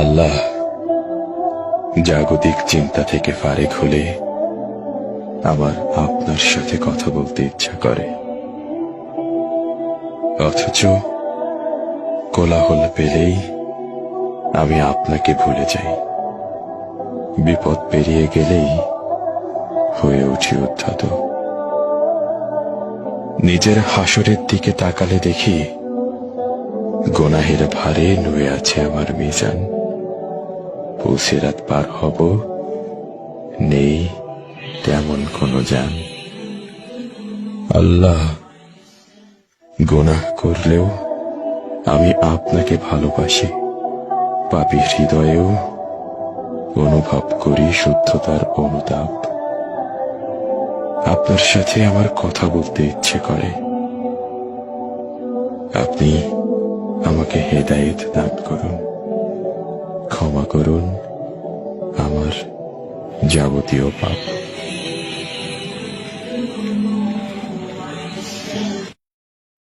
আল্লাহ, জাগতিক চিন্তা থেকে ফারেক হলে আমার আপনার সাথে কথা বলতে ইচ্ছা করে, অথচ কোলাহল পেলেই আমি আপনাকে ভুলে যাই। বিপদ পেরিয়ে গেলেই হয়ে উঠি উদ্ধত। নিজের হাসরের দিকে তাকালে দেখি গুনাহের ভারে নুয়ে আছে আমার মিজান। পুলসিরাত পার হব, নেই তেমন কোনো জান। আল্লাহ, গুনাহ করলেও আমি আপনাকে ভালোবাসি। পাপী হৃদয়েও অনুভব করি শুদ্ধতার অনুতাপ। আপনার সাথে আমার কথা বলতে ইচ্ছে করে। আপনি আমাকে হেদায়েত দান করুন, ক্ষমা করুন আমার যাবতীয় পাপ।